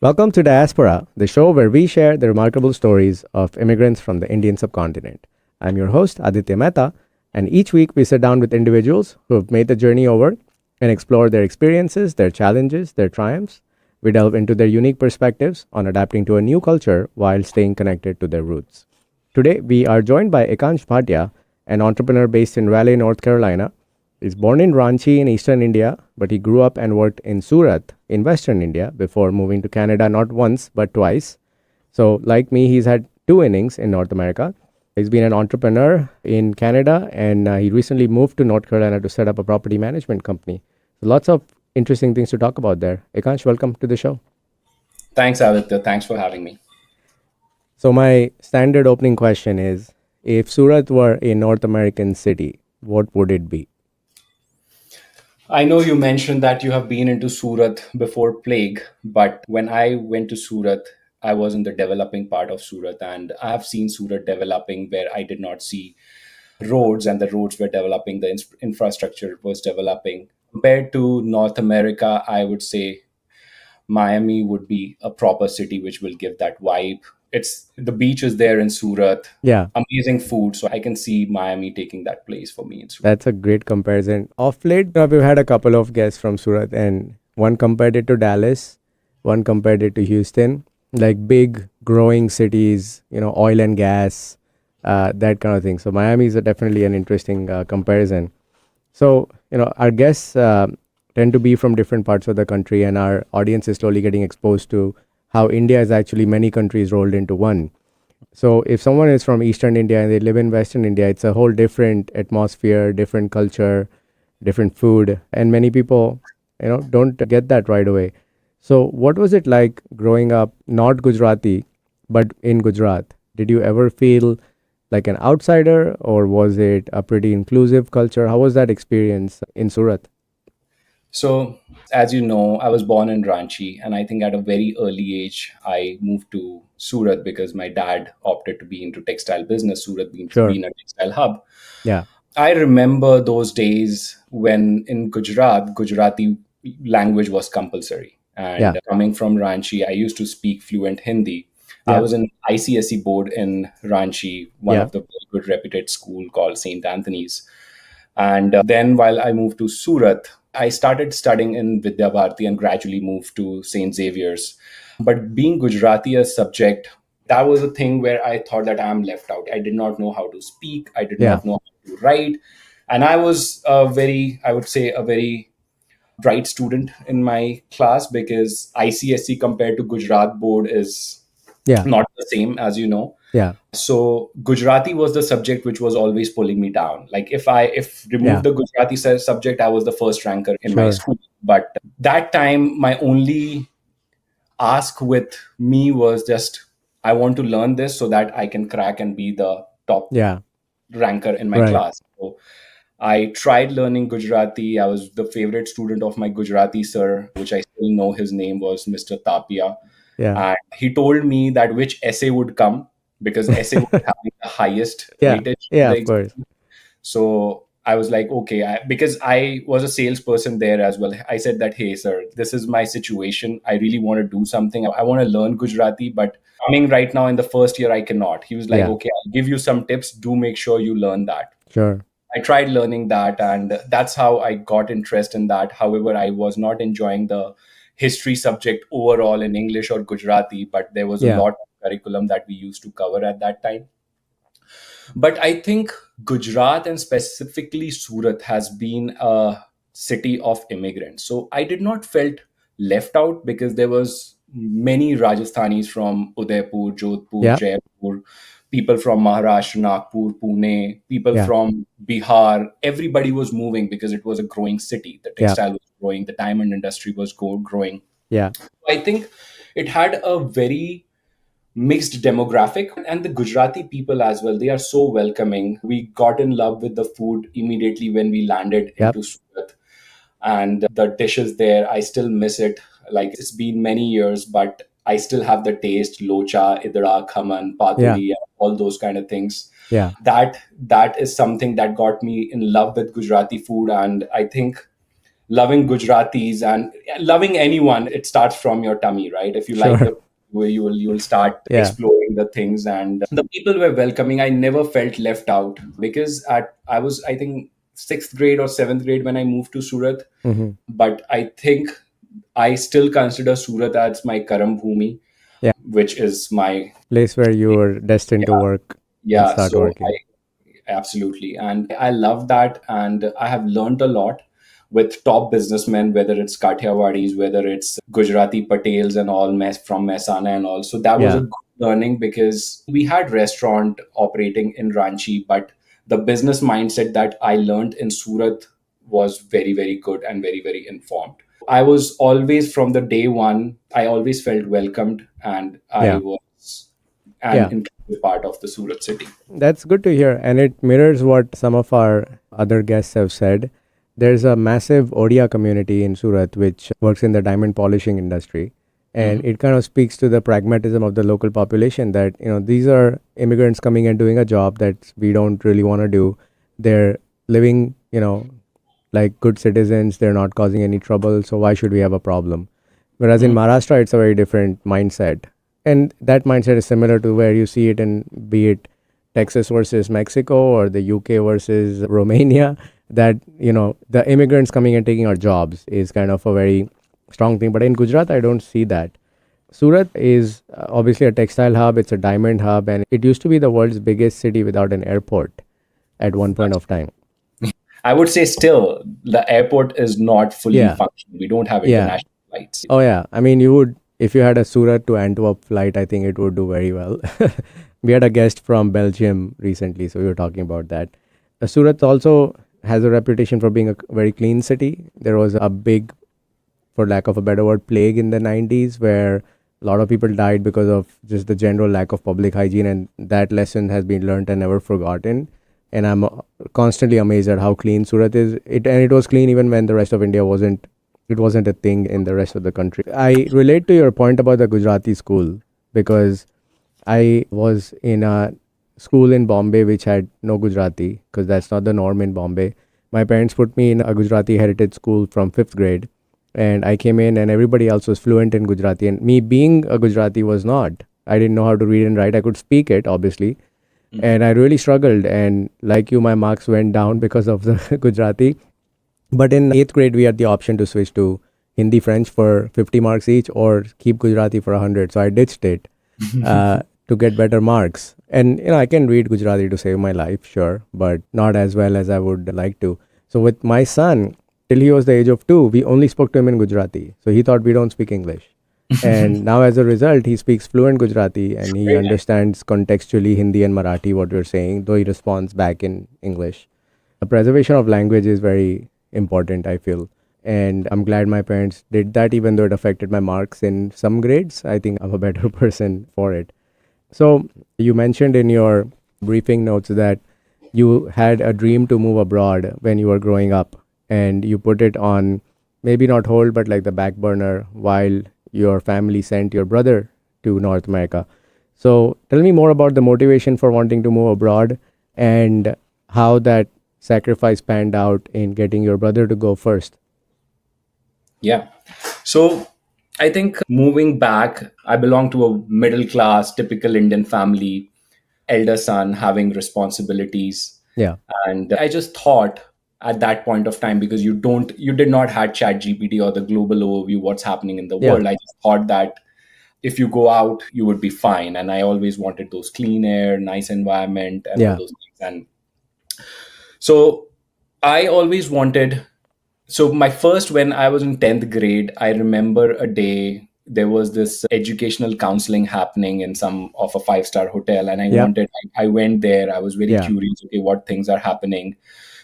Welcome to Diaspora, the show where we share the remarkable stories of immigrants from the Indian subcontinent. I'm your host, Aditya Mehta, and each week we sit down with individuals who have made the journey over and explore their experiences, their challenges, their triumphs. We delve into their unique perspectives on adapting to a new culture while staying connected to their roots. Today, we are joined by Ekansh Bhatia, an entrepreneur based in Raleigh, North Carolina. He's born in Ranchi in eastern India, but he grew up and worked in Surat in western India before moving to Canada not once but twice. So, like me, he's had two innings in North America. He's been an entrepreneur in Canada and he recently moved to North Carolina to set up a property management company. So lots of interesting things to talk about there. Ekansh, welcome to the show. Thanks, Aditya. Thanks for having me. So, my standard opening question is, if Surat were a North American city, what would it be? I know you mentioned that you have been into Surat before plague, but when I went to Surat, I was in the developing part of Surat, and I have seen Surat developing where I did not see roads, and the roads were developing, the infrastructure was developing. Compared to North America, I would say Miami would be a proper city which will give that vibe. It's the beach is there in Surat, Yeah, amazing food, so I can see Miami taking that place for me in Surat. that's a great comparison. Of late, we've had a couple of guests from Surat, and one compared it to Dallas, one compared it to Houston, like big growing cities, oil and gas, that kind of thing. So Miami is definitely an interesting comparison. So, our guests tend to be from different parts of the country, and our audience is slowly getting exposed to how India is actually many countries rolled into one. So, if someone is from Eastern India and they live in Western India, it's a whole different atmosphere, different culture, different food, and many people, don't get that right away. So, what was it like growing up not Gujarati, but in Gujarat? Did you ever feel like an outsider, or was it a pretty inclusive culture? How was that experience in Surat? So, as you know, I was born in Ranchi, and I think at a very early age, I moved to Surat because my dad opted to be into textile business, Surat Sure. being a textile hub. Yeah. I remember those days when in Gujarat, Gujarati language was compulsory. Yeah. And coming from Ranchi, I used to speak fluent Hindi. I Yeah. was in ICSE board in Ranchi, one Yeah. of the very good reputed school called St. Anthony's. And then while I moved to Surat, I started studying in Vidya Bharati and gradually moved to St. Xavier's. But being Gujarati as subject, that was a thing where I thought that I'm left out. I did not know how to speak. I did Yeah. not know how to write. And I was I would say, a very bright student in my class because ICSE compared to Gujarat board is Yeah. not the same, as you know. Yeah. So Gujarati was the subject which was always pulling me down. Like if remove Yeah. the Gujarati subject, I was the first ranker in my Sure. school. But that time, my only ask with me was just I want to learn this so that I can crack and be the top Yeah. ranker in my Right. class. So I tried learning Gujarati. I was the favorite student of my Gujarati sir, which I still know his name was Mr. Tapia. Yeah. And he told me that which essay would come because essay was having the highest Yeah. weightage in Yeah. the Of course. exam. So I was like, okay, because I was a salesperson there as well. I said that, hey, sir, this is my situation. I really want to do something. I want to learn Gujarati, but coming right now in the first year, I cannot. He was like, Yeah. okay, I'll give you some tips. Do make sure you learn that. Sure. I tried learning that, and that's how I got interest in that. However, I was not enjoying the history subject overall in English or Gujarati, but there was a Yeah. lot of curriculum that we used to cover at that time. But I think Gujarat and specifically Surat has been a city of immigrants. So I did not felt left out because there was many Rajasthanis from Udaipur, Jodhpur, Yeah. Jaipur, people from Maharashtra, Nagpur, Pune, people Yeah. from Bihar. Everybody was moving because it was a growing city. The Yeah. textile was growing, the diamond industry was growing. Yeah. I think it had a very mixed demographic, and the Gujarati people as well, they are so welcoming. We got in love with the food immediately when we landed Yep. into Surat, and the dishes there, I still miss it. Like, it's been many years, but I still have the taste: locha, idra, khaman, Yeah. paturi, all those kind of things. Yeah. That is something that got me in love with Gujarati food. And I think loving Gujaratis and loving anyone, it starts from your tummy, right? If you like Sure. the way, you will start Yeah. exploring the things, and the people were welcoming. I never felt left out because at I was, I think, sixth grade or seventh grade when I moved to Surat. Hmm. But I think I still consider Surat as my Karam Bhumi, Yeah. which is my, Place where you were destined to yeah, work and yeah. start So I working. absolutely, and I love that, and I have learned a lot with top businessmen, whether it's Kathiawadis, whether it's Gujarati Patels and all mess from Mehsana and all. So that was a Yeah. good learning because we had restaurant operating in Ranchi, but the business mindset that I learned in Surat was very, very good and very, very informed. I was always from the day one, I always felt welcomed, and I Yeah. was an Yeah. inclusive part of the Surat city. That's good to hear. And it mirrors what some of our other guests have said. There's a massive Odia community in Surat which works in the diamond polishing industry. And Mhm. it kind of speaks to the pragmatism of the local population that, these are immigrants coming and doing a job that we don't really want to do. They're living, like good citizens. They're not causing any trouble. So why should we have a problem? Whereas in Mhm. Maharashtra, it's a very different mindset. And that mindset is similar to where you see it in, be it Texas versus Mexico or the UK versus Romania, that, the immigrants coming and taking our jobs is kind of a very strong thing. But in Gujarat, I don't see that. Surat is obviously a textile hub, it's a diamond hub, and it used to be the world's biggest city without an airport at one point of time. I would say still the airport is not fully Yeah, functioning. We don't have yeah. international flights. Oh, yeah. I mean, you would, if you had a Surat to Antwerp flight, I think it would do very well. We had a guest from Belgium recently, so we were talking about that. Surat also has a reputation for being a very clean city. There was a big, for lack of a better word, plague in the 90s where a lot of people died because of just the general lack of public hygiene, and that lesson has been learned and never forgotten. And I'm constantly amazed at how clean Surat is. It was clean even when the rest of India wasn't. It wasn't a thing in the rest of the country. I relate to your point about the Gujarati school because I was in a school in Bombay which had no Gujarati because that's not the norm in Bombay. My parents put me in a Gujarati heritage school from fifth grade, and I came in and everybody else was fluent in Gujarati, and me being a Gujarati was not. I didn't know how to read and write. I could speak it obviously, Mhm. and I really struggled. And like you, my marks went down because of the Gujarati. But in eighth grade, we had the option to switch to Hindi French for 50 marks each or keep Gujarati for 100. So I ditched it to get better marks. And, I can read Gujarati to save my life, sure, but not as well as I would like to. So with my son, till he was the age of 2, we only spoke to him in Gujarati. So he thought we don't speak English. And now, as a result, he speaks fluent Gujarati and he Very nice. understands contextually Hindi and Marathi what we're saying, though he responds back in English. The preservation of language is very important, I feel. And I'm glad my parents did that, even though it affected my marks in some grades. I think I'm a better person for it. So, you mentioned in your briefing notes that you had a dream to move abroad when you were growing up, and you put it on maybe not hold, but like the back burner while your family sent your brother to North America. So, tell me more about the motivation for wanting to move abroad and how that sacrifice panned out in getting your brother to go first. Yeah. So I think moving back, I belong to a middle class, typical Indian family, elder son having responsibilities. Yeah. And I just thought at that point of time, because you did not had chat GPT or the global overview, what's happening in the Yeah. world. I just thought that if you go out, you would be fine. And I always wanted those clean air, nice environment, and all Yeah. those things. And so I always wanted. So my first, when I was in 10th grade, I remember a day there was this educational counseling happening in some of a five-star hotel, and Yeah. I went there. I was very Yeah. curious, okay, what things are happening.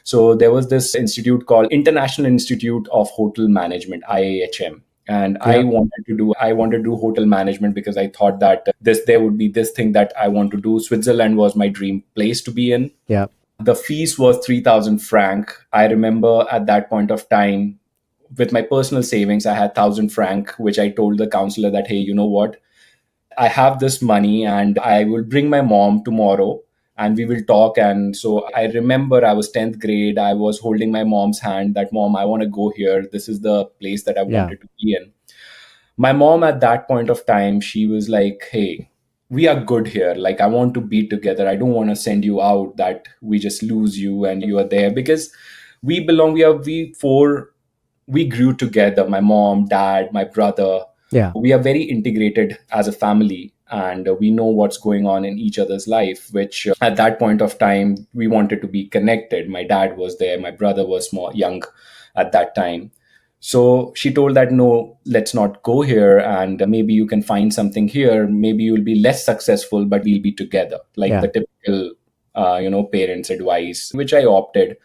So there was this institute called International Institute of Hotel Management, IAHM. And Yeah. I wanted to do hotel management because I thought that there would be this thing that I want to do. Switzerland was my dream place to be in. Yeah. The fees was 3,000 franc. I remember at that point of time, with my personal savings, I had 1,000 franc, which I told the counselor that, hey, you know what? I have this money and I will bring my mom tomorrow and we will talk. And so I remember I was 10th grade. I was holding my mom's hand that, Mom, I want to go here. This is the place that I Yeah. wanted to be in. My mom at that point of time, she was like, hey, we are good here. Like, I want to be together. I don't want to send you out that we just lose you and you are there, because we belong. We four, we grew together, my mom, dad, my brother. Yeah. We are very integrated as a family, and we know what's going on in each other's life, which at that point of time we wanted to be connected. My dad was there, my brother was more young at that time. So she told that, no, let's not go here, and maybe you can find something here. Maybe you'll be less successful, but we'll be together, like Yeah. the typical parents advice, which I opted.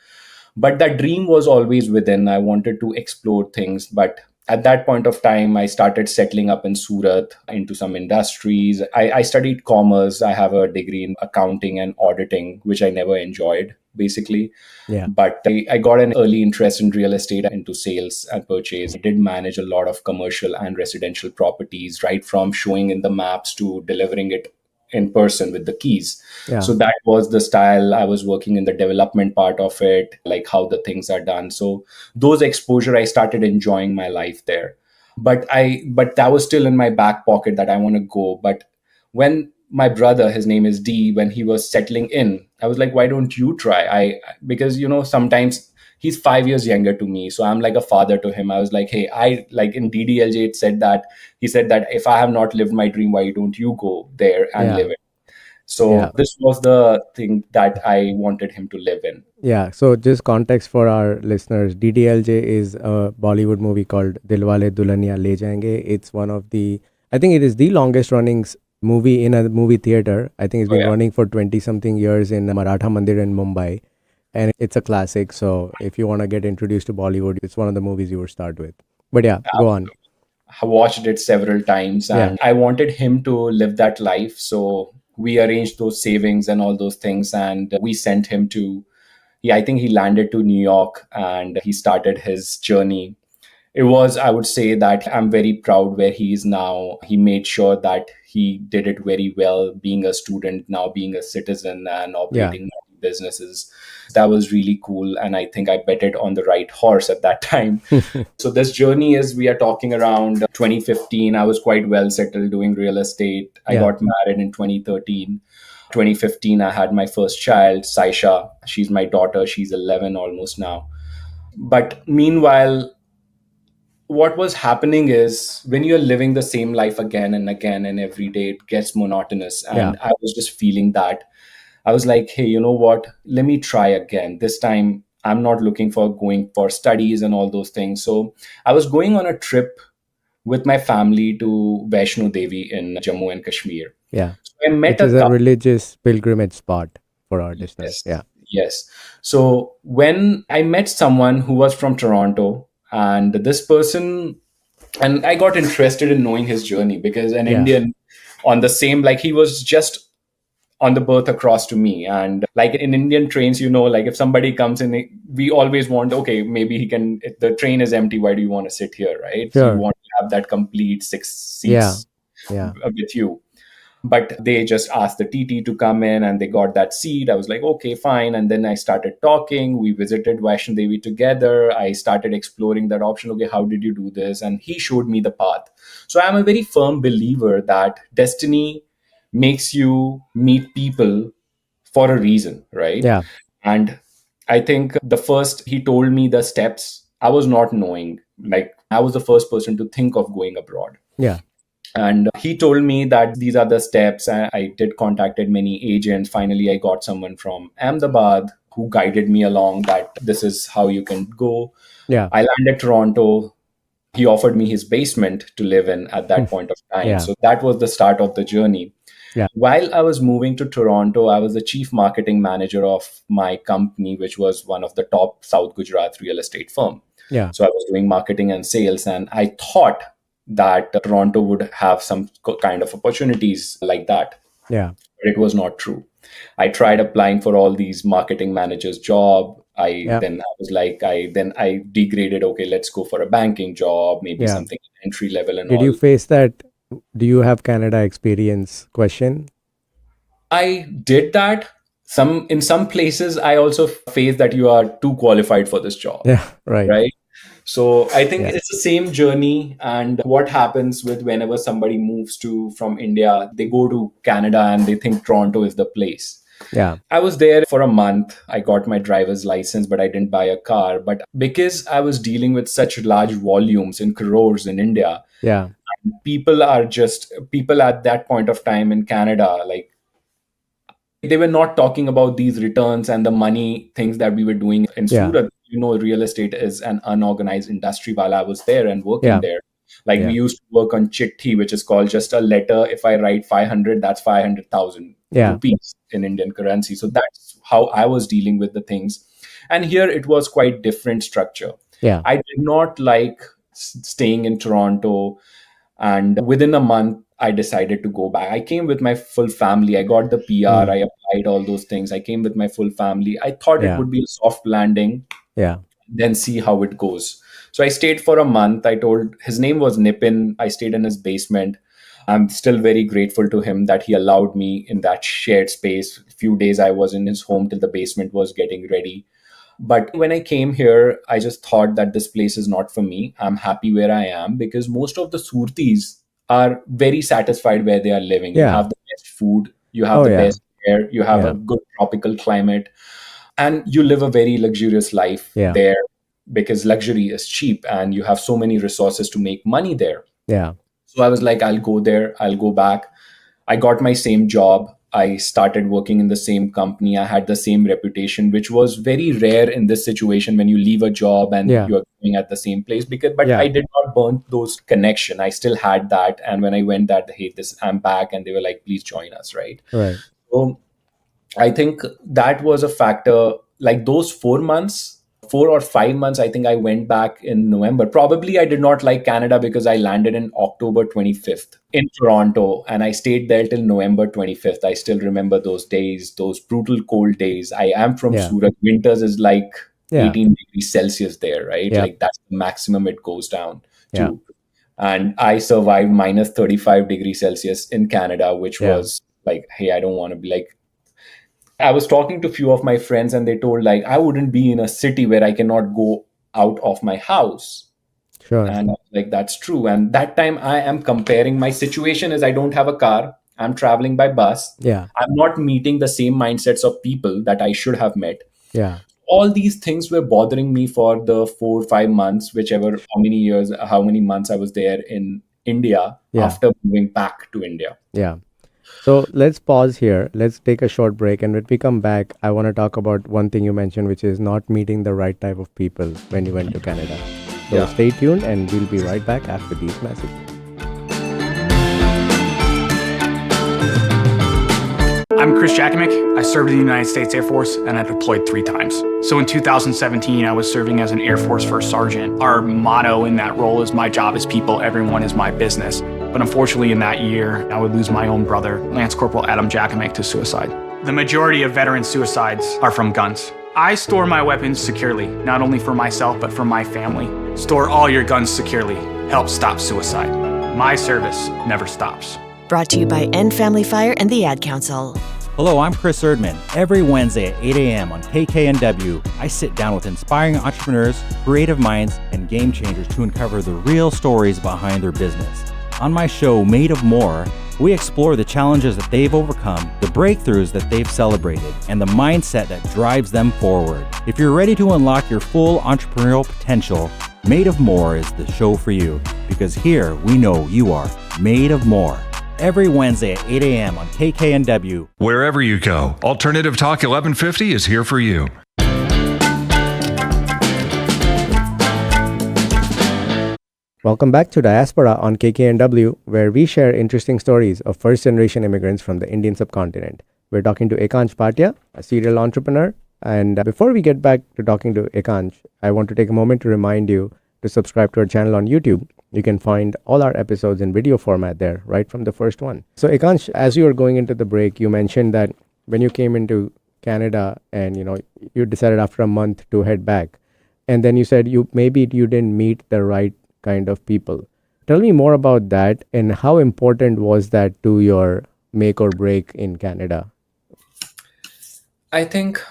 But that dream was always within. I wanted to explore things, but at that point of time I started settling up in Surat into some industries. I studied commerce. I have a degree in accounting and auditing, which I never enjoyed, basically. Yeah. But I got an early interest in real estate, into sales and purchase. I did manage a lot of commercial and residential properties, right from showing in the maps to delivering it in person with the keys. Yeah. So that was the style. I was working in the development part of it, like how the things are done. So those exposure, I started enjoying my life there. But that was still in my back pocket that I want to go. But when my brother, his name is D, when he was settling in, I was like, why don't you try? Because sometimes he's 5 years younger to me, so I'm like a father to him. I was like, hey, I like in DDLJ it said that, he said that if I have not lived my dream, why don't you go there and Yeah. live it? So Yeah. this was the thing that I wanted him to live in. Yeah. So just context for our listeners, DDLJ is a Bollywood movie called Dilwale Dulhania Le Jayenge. It's one of the, I think it is the longest running movie in a movie theater. I think it's Oh been yeah, running for 20 something years in Maratha Mandir in Mumbai. And it's a classic. So if you want to get introduced to Bollywood, it's one of the movies you would start with. But yeah, go on. I watched it several times, Yeah. and I wanted him to live that life. So we arranged those savings and all those things, and we sent him to. Yeah, I think he landed to New York and he started his journey. It was, I would say that I'm very proud where he is now. He made sure that he did it very well, being a student, now being a citizen and Yeah. operating businesses. That was really cool. And I think I betted on the right horse at that time. So this journey is, we are talking around 2015. I was quite well settled doing real estate. I Yeah. got married in 2013. 2015, I had my first child, Saisha. She's my daughter. She's 11 almost now. But meanwhile, what was happening is, when you're living the same life again and again and every day, it gets monotonous. Yeah. And I was just feeling that. I was like, hey, you know what? Let me try again. This time, I'm not looking for going for studies and all those things. So I was going on a trip with my family to Vaishno Devi in Jammu and Kashmir. Yeah. So I met Which a is a couple. religious pilgrimage spot for our listeners. Yes, Yeah. yes. So when I met someone who was from Toronto, and this person, and I got interested in knowing his journey, because an Yeah. Indian on the same, like he was just on the berth across to me. And like in Indian trains, like if somebody comes in, we always want, okay, maybe he can, if the train is empty, why do you want to sit here, right? So you Sure. want to have that complete six Yeah. seats Yeah. with you. But they just asked the TT to come in and they got that seat. I was like, okay, fine. And then I started talking. We visited Vaishno Devi together. I started exploring that option. Okay, how did you do this? And he showed me the path. So I'm a very firm believer that destiny makes you meet people for a reason, right? Yeah. And I think the first he told me the steps, I was not knowing. Like, I was the first person to think of going abroad. Yeah. And he told me that these are the steps. And I did contacted many agents. Finally, I got someone from Ahmedabad who guided me along that this is how you can go. Yeah. I landed Toronto. He offered me his basement to live in at that point of time. Yeah. So that was the start of the journey. Yeah. While I was moving to Toronto, I was the chief marketing manager of my company, which was one of the top South Gujarat real estate firm. Yeah. So I was doing marketing and sales, and I thought that Toronto would have some kind of opportunities like that. Yeah. But it was not true. I tried applying for all these marketing managers job. Yeah. I was like, I degraded. Okay, let's go for a banking job, maybe Yeah. something entry level and Did you all. face that? Do you have Canada experience question? I did that In some places I also face that you are too qualified for this job, Yeah. Right. right? So I think Yeah. it's the same journey. And what happens with whenever somebody moves to from India, they go to Canada and they think Toronto is the place. Yeah. I was there for a month. I got my driver's license, but I didn't buy a car. But because I was dealing with such large volumes in crores in India, Yeah. people at that point of time in Canada, like they were not talking about these returns and the money things that we were doing in Yeah. Surat. Real estate is an unorganized industry while I was there and working Yeah. there. Like we Yeah. used to work on chitti, which is called just a letter. If I write 500, that's 500,000 Yeah. rupees in Indian currency. So that's how I was dealing with the things. And here it was quite different structure. Yeah. I did not like staying in Toronto, and within a month, I decided to go back. I came with my full family. I got the PR, I Mm. applied all those things. I came with my full family. I thought it Yeah. would be a soft landing, Yeah. then see how it goes. So I stayed for a month. I told his name was Nipin. I stayed in his basement. I'm still very grateful to him that he allowed me in that shared space. A few days I was in his home till the basement was getting ready. But when I came here, I just thought that this place is not for me. I'm happy where I am because most of the Surtis are very satisfied where they are living. You Yeah. have the best food, you have Oh the yeah. best air, you have a Yeah. good tropical climate, and you live a very luxurious life Yeah. there because luxury is cheap and you have so many resources to make money there. Yeah. So I was like, I'll go there, I'll go back. I got my same job. I started working in the same company. I had the same reputation, which was very rare in this situation when you leave a job and Yeah. you're going at the same place. But Yeah. I did not burn those connection. I still had that. And when I went that, hey, this I'm back, and they were like, please join us, right? Right. So I think that was a factor. Like those 4 months, 4 or 5 months, I think I went back in November. Probably I did not like Canada because I landed in October 25th in Toronto and I stayed there till November 25th. I still remember those days, those brutal cold days. I am from Yeah. Surat. Winters is like Yeah. 18 degrees Celsius there, right? Yeah. Like that's the maximum it goes down Yeah. to. And I survived minus 35 degrees Celsius in Canada, which Yeah. was like, hey, I don't want to be like, I was talking to a few of my friends and they told like I wouldn't be in a city where I cannot go out of my house. Sure. And I was like, that's true. And that time I am comparing my situation is I don't have a car. I'm traveling by bus. Yeah. I'm not meeting the same mindsets of people that I should have met. Yeah. All these things were bothering me for the 4 or 5 months, whichever how many months I was there in India Yeah. after moving back to India. Yeah. So let's pause here. Let's take a short break. And when we come back, I want to talk about one thing you mentioned, which is not meeting the right type of people when you went to Canada. So Yeah. stay tuned and we'll be right back after these messages. I'm Chris Jakimick. I served in the United States Air Force and I deployed 3 times. So in 2017, I was serving as an Air Force First Sergeant. Our motto in that role is my job is people, everyone is my business. But unfortunately in that year, I would lose my own brother, Lance Corporal Adam Jakimick, to suicide. The majority of veteran suicides are from guns. I store my weapons securely, not only for myself, but for my family. Store all your guns securely. Help stop suicide. My service never stops. Brought to you by End Family Fire and the Ad Council. Hello, I'm Chris Erdman. Every Wednesday at 8 a.m. on KKNW, I sit down with inspiring entrepreneurs, creative minds, and game changers to uncover the real stories behind their business. On my show, Made of More, we explore the challenges that they've overcome, the breakthroughs that they've celebrated, and the mindset that drives them forward. If you're ready to unlock your full entrepreneurial potential, Made of More is the show for you, because here we know you are made of more. Every Wednesday at 8 a.m. on KKNW. Wherever you go, Alternative Talk 1150 is here for you. Welcome back to Diaspora on KKNW, where we share interesting stories of first-generation immigrants from the Indian subcontinent. We're talking to Ekansh Bhatia, a serial entrepreneur. And before we get back to talking to Ekansh, I want to take a moment to remind you to subscribe to our channel on YouTube. You can find all our episodes in video format there, right from the first one. So Ekansh, as you were going into the break, you mentioned that when you came into Canada and you decided after a month to head back, and then you said you didn't meet the right kind of people. Tell me more about that and how important was that to your make or break in Canada? I think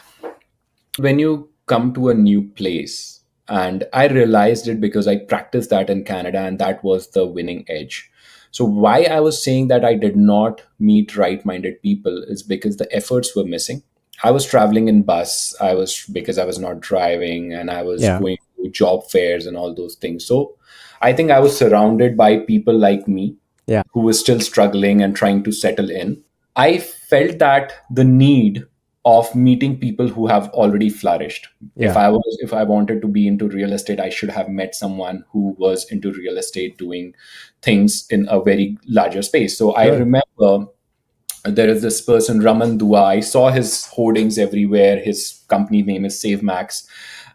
when you come to a new place, and I realized it because I practiced that in Canada, and that was the winning edge. So why I was saying that I did not meet right minded people is because the efforts were missing. I was traveling in bus, I was because I was not driving, and I was Yeah. going to job fairs and all those things. So I think I was surrounded by people like me Yeah. who was still struggling and trying to settle in. I felt that the need of meeting people who have already flourished. Yeah. If I wanted to be into real estate, I should have met someone who was into real estate doing things in a very larger space. So I Sure. remember there is this person, Raman Dua. I saw his hoardings everywhere. His company name is Save Max.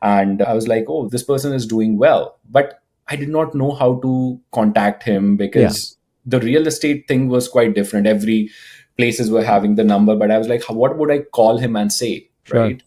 And I was like, oh, this person is doing well. But I did not know how to contact him Yeah. because the real estate thing was quite different. Every places were having the number, but I was like, what would I call him and say? Sure. Right.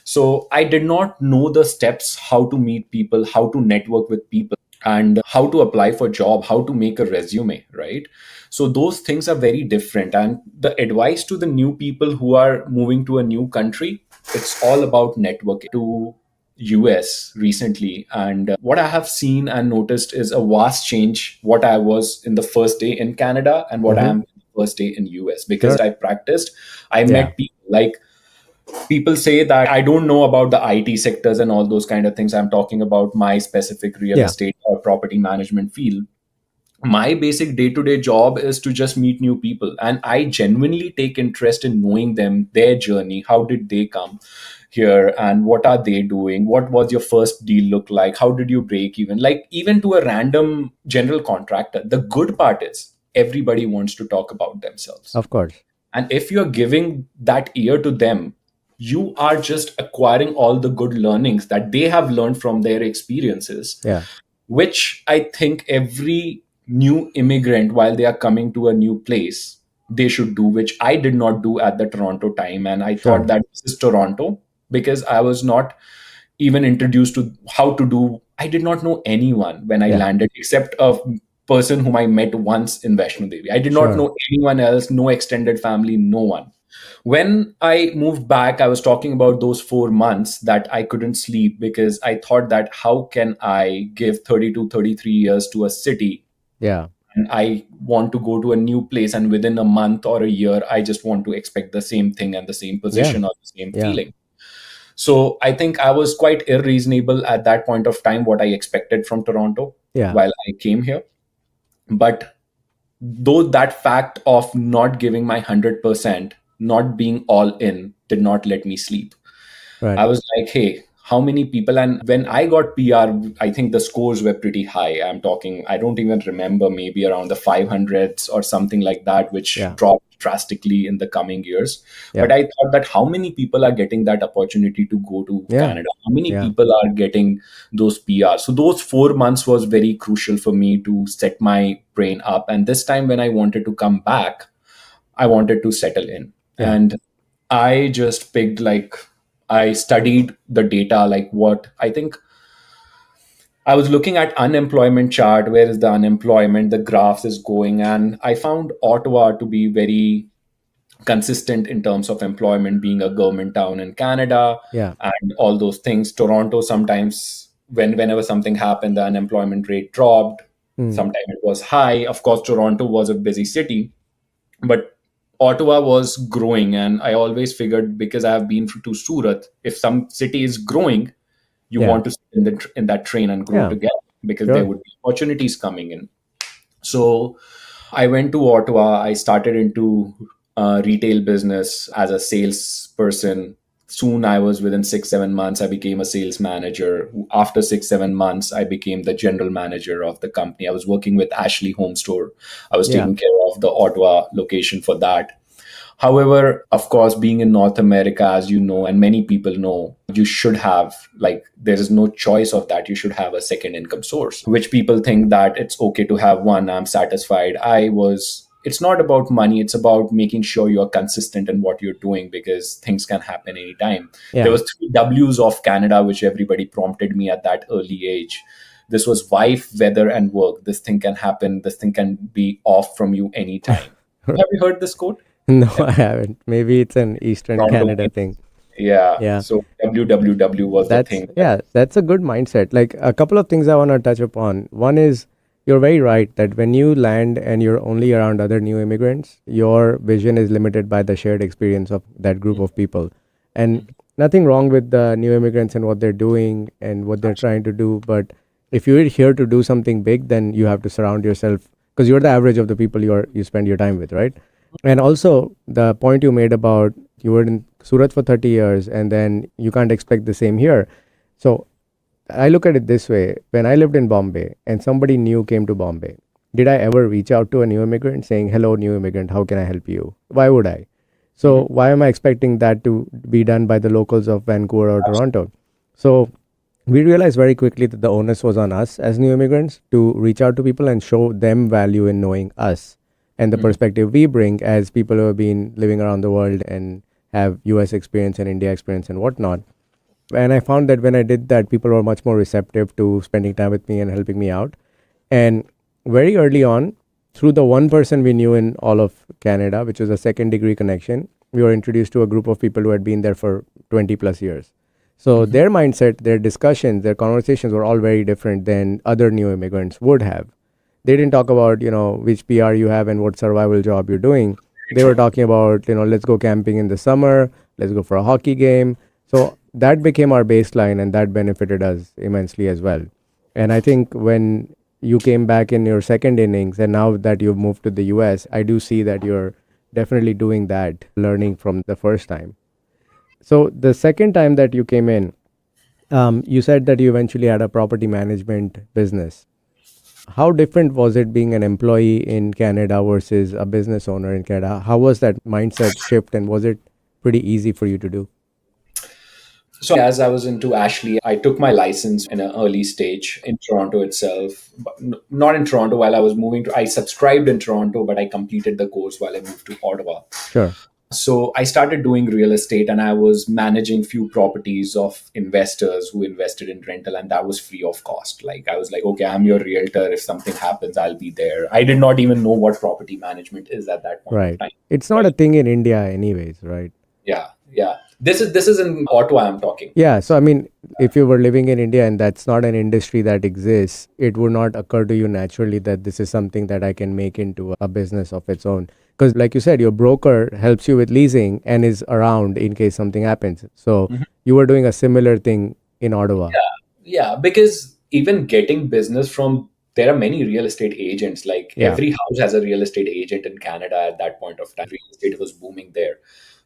So I did not know the steps, how to meet people, how to network with people, and how to apply for job, how to make a resume, right? So those things are very different. And the advice to the new people who are moving to a new country, it's all about networking. To US recently, and what I have seen and noticed is a vast change what I was in the first day in Canada and what I Mm-hmm. am in the first day in US, because Sure. I practiced. I Yeah. met people like, people say that I don't know about the IT sectors and all those kind of things. I'm talking about my specific real Yeah. estate or property management field. My basic day-to-day job is to just meet new people, and I genuinely take interest in knowing them, their journey, how did they come here, and what are they doing, what was your first deal look like, how did you break even, like even to a random general contractor. The good part is everybody wants to talk about themselves, Of course. and if you're giving that ear to them, you are just acquiring all the good learnings that they have learned from their experiences, Yeah. which I think every new immigrant, while they are coming to a new place, they should do, which I did not do at the Toronto time. And I thought Sure. that this is Toronto because I was not even introduced to how to do. I did not know anyone when I Yeah. landed except a person whom I met once in Vaishno Devi. I did not Sure. know anyone else, no extended family, no one. When I moved back, I was talking about those 4 months that I couldn't sleep because I thought that how can I give 30 to 33 years to a city, Yeah. and I want to go to a new place, and within a month or a year, I just want to expect the same thing and the same Yeah. position or the same Yeah. feeling. So I think I was quite irreasonable at that point of time what I expected from Toronto Yeah. while I came here. But though that fact of not giving my 100%, not being all in, did not let me sleep. Right. I was like, hey, how many people? And when I got PR, I think the scores were pretty high. I'm talking, I don't even remember, maybe around the 500s or something like that, which Yeah. dropped drastically in the coming years. Yeah. But I thought that how many people are getting that opportunity to go to Yeah. Canada? How many Yeah. people are getting those PRs? So those 4 months was very crucial for me to set my brain up. And this time when I wanted to come back, I wanted to settle in. Yeah. And I just picked, like, I studied the data, like what I think. I was looking at unemployment chart, where is the unemployment, the graphs is going, and I found Ottawa to be very consistent in terms of employment, being a government town in Canada Yeah. and all those things. Toronto, sometimes whenever something happened, the unemployment rate dropped. Hmm. Sometimes it was high. Of course, Toronto was a busy city, but Ottawa was growing, and I always figured, because I have been to Surat, if some city is growing, you Yeah. want to sit in that train and grow Yeah. together, because there Sure. would be opportunities coming in. So I went to Ottawa. I started into retail business as a salesperson. Soon I was within 6, 7 months, I became a sales manager. After 6, 7 months, I became the general manager of the company. I was working with Ashley Home Store. I was Yeah. taking care of the Ottawa location for that. However, of course, being in North America, as you know, and many people know, you should have, like, there is no choice of that. You should have a second income source, which people think that it's okay to have one. I'm satisfied. It's not about money. It's about making sure you're consistent in what you're doing, because things can happen anytime. Yeah. There was 3 W's of Canada, which everybody prompted me at that early age. This was wife, weather, and work. This thing can happen. This thing can be off from you anytime. Have you heard this quote? No, I haven't. Maybe it's an Eastern Toronto. Canada thing. Yeah. Yeah. So WWW was the That's thing. yeah, that's a good mindset. Like a couple of things I want to touch upon. One is you're very right that when you land and you're only around other new immigrants, your vision is limited by the shared experience of that group of people. And nothing wrong with the new immigrants and what they're doing and what they're trying to do, but if you're here to do something big, then you have to surround yourself because you're the average of the people you spend your time with, right? And also the point you made about you were in Surat for 30 years and then you can't expect the same here. So I look at it this way. When I lived in Bombay and somebody new came to Bombay, did I ever reach out to a new immigrant saying, "Hello, new immigrant, how can I help you?" Why would I? So why am I expecting that to be done by the locals of Vancouver or Toronto? So we realized very quickly that the onus was on us as new immigrants to reach out to people and show them value in knowing us and the perspective we bring as people who have been living around the world and have US experience and India experience and whatnot. And I found that when I did that, people were much more receptive to spending time with me and helping me out. And very early on, through the one person we knew in all of Canada, which was a second degree connection, we were introduced to a group of people who had been there for 20 plus years. So their mindset, their discussions, their conversations were all very different than other new immigrants would have. They didn't talk about, which PR you have and what survival job you're doing. They were talking about, let's go camping in the summer, let's go for a hockey game. So that became our baseline and that benefited us immensely as well. And I think when you came back in your second innings and now that you've moved to the US, I do see that you're definitely doing that, learning from the first time. So the second time that you came in, you said that you eventually had a property management business. How different was it being an employee in Canada versus a business owner in Canada? How was that mindset shift and was it pretty easy for you to do? So as I was into Ashley, I took my license in an early stage in Toronto itself, but not in Toronto while I was moving to, I subscribed in Toronto, but I completed the course while I moved to Ottawa. Sure. So I started doing real estate and I was managing few properties of investors who invested in rental and that was free of cost. Like I was like, okay, I'm your realtor. If something happens, I'll be there. I did not even know what property management is at that point of Right. time. It's not a thing in India anyways, right? Yeah. Yeah. This is in Ottawa I'm talking. Yeah. So, I mean, if you were living in India and that's not an industry that exists, it would not occur to you naturally that this is something that I can make into a business of its own. Because, like you said, your broker helps you with leasing and is around in case something happens. So, you were doing a similar thing in Ottawa. Yeah, because even getting business from there are many real estate agents. Like every house has a real estate agent in Canada at that point of time. Real estate was booming there.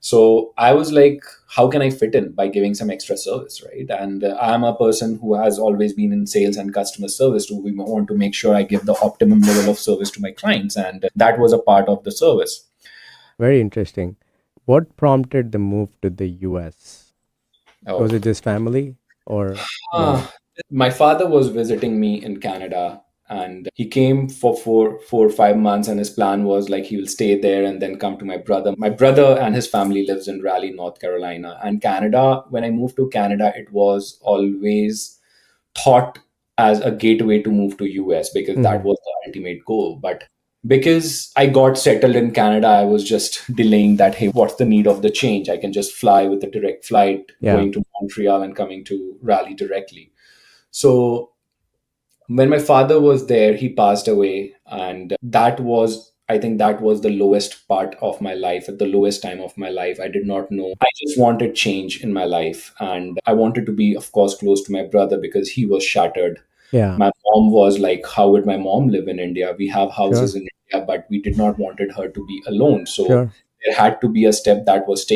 So I was like, how can I fit in by giving some extra service, right? And I'm a person who has always been in sales and customer service. So we want to make sure I give the optimum level of service to my clients. And that was a part of the service. Very interesting. What prompted the move to the US? Oh. Was it just family or? No? My father was visiting me in Canada and he came for 4 or 5 months and his plan was like he will stay there and then come to my brother. My brother and his family lives in Raleigh, North Carolina. And Canada, when I moved to Canada, it was always thought as a gateway to move to US because that was the ultimate goal. But because I got settled in Canada, I was just delaying that. Hey, what's the need of the change? I can just fly with a direct flight going to Montreal and coming to Raleigh directly. So when my father was there, he passed away. And I think that was the lowest part of my life, at the lowest time of my life. I did not know. I just wanted change in my life. And I wanted to be, of course, close to my brother because he was shattered. Yeah. My mom was like, how would my mom live in India? We have houses in India, but we did not wanted her to be alone. So there had to be a step that was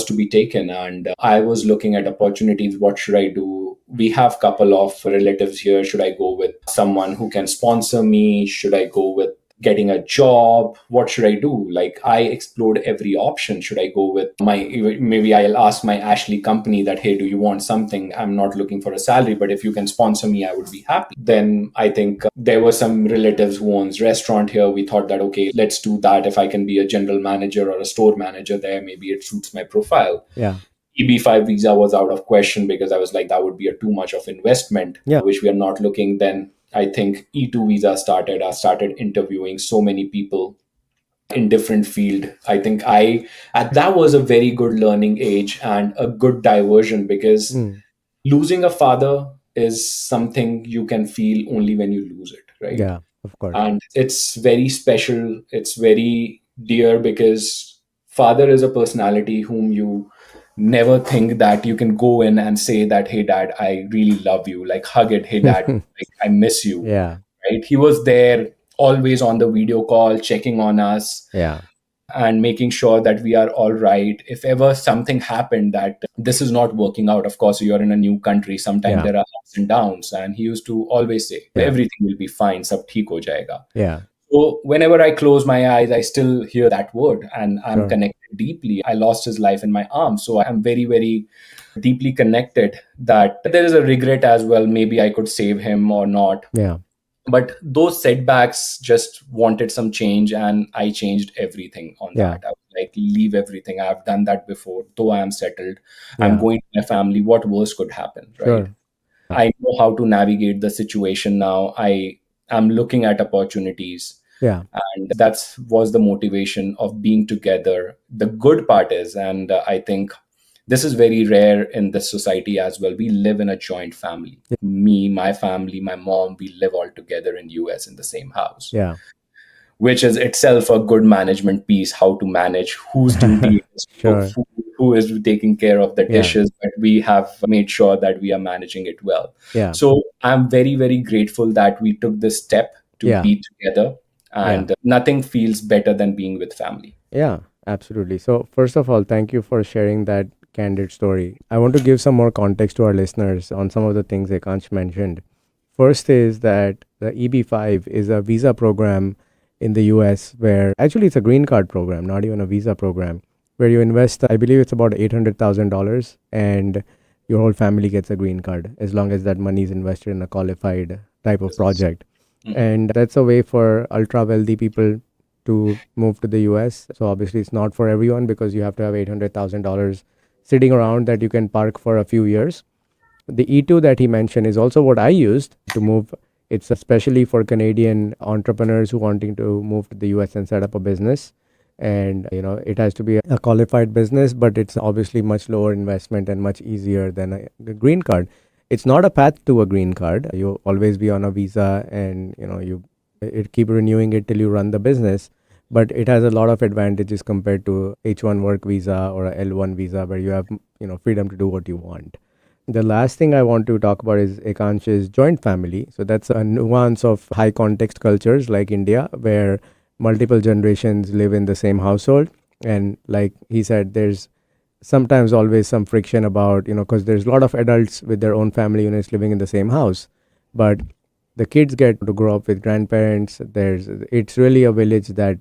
to be taken. And I was looking at opportunities. What should I do? We have a couple of relatives here. Should I go with someone who can sponsor me? Should I go with getting a job? What should I do? Like I explored every option. Should I go with maybe I'll ask my Ashley company that, hey, do you want something? I'm not looking for a salary, but if you can sponsor me, I would be happy. Then I think there were some relatives who owns restaurant here. We thought that, okay, let's do that. If I can be a general manager or a store manager there, maybe it suits my profile. Yeah. EB5 visa was out of question because I was like, that would be too much of investment, which we are not looking. Then I think E2 visa started. I started interviewing so many people in different field. I think that was a very good learning age and a good diversion, because losing a father is something you can feel only when you lose it, right? Yeah, of course. And it's very special. It's very dear, because father is a personality whom you never think that you can go in and say that, hey dad, I really love you, like hug it, hey dad, like, I miss you. Yeah, Right? He was there always on the video call, checking on us yeah, and making sure that we are all right. If ever something happened that this is not working out, of course, you're in a new country, sometimes Yeah. there are ups and downs. And he used to always say, Yeah. everything will be fine, sab theek ho jayega. yeah, So whenever I close my eyes, I still hear that word, and I'm Sure. connected deeply. I lost his life in my arms. So I'm very, very deeply connected, that there is a regret as well. Maybe I could save him or not. yeah, But those setbacks just wanted some change, and I changed everything on Yeah. that. I was like, leave everything. I've done that before. Though I am settled, Yeah. I'm going to my family. What worse could happen, right? Sure. I know how to navigate the situation now. I am looking at opportunities. Yeah. And that was the motivation of being together. The good part is, and I think this is very rare in this society as well, we live in a joint family. Me, my family, my mom, we live all together in US in the same house, Yeah. which is itself a good management piece, how to manage whose duty is to Sure. cook food, who is taking care of the Yeah. dishes, but we have made sure that we are managing it well. Yeah. So I'm very, very grateful that we took this step to Yeah. be together, and nothing feels better than being with family. Yeah, absolutely. So, first of all, thank you for sharing that candid story. I want to give some more context to our listeners on some of the things Ekansh mentioned. First is that the EB5 is a visa program in the US where actually it's a green card program, not even a visa program, where you invest, I believe it's about $800,000, and your whole family gets a green card as long as that money is invested in a qualified type of project. And that's a way for ultra wealthy people to move to the US. So obviously it's not for everyone, because you have to have $800,000 sitting around that you can park for a few years. The E2 that he mentioned is also what I used to move. It's especially for Canadian entrepreneurs who wanting to move to the US and set up a business. And, it has to be a qualified business, but it's obviously much lower investment and much easier than a green card. It's not a path to a green card. You'll always be on a visa, and, you keep renewing it till you run the business. But it has a lot of advantages compared to H1 work visa or a L1 visa, where you have, freedom to do what you want. The last thing I want to talk about is Ekansh's joint family. So that's a nuance of high context cultures like India, where multiple generations live in the same household. And like he said, there's sometimes always some friction about, because there's a lot of adults with their own family units living in the same house. But the kids get to grow up with grandparents. It's really a village that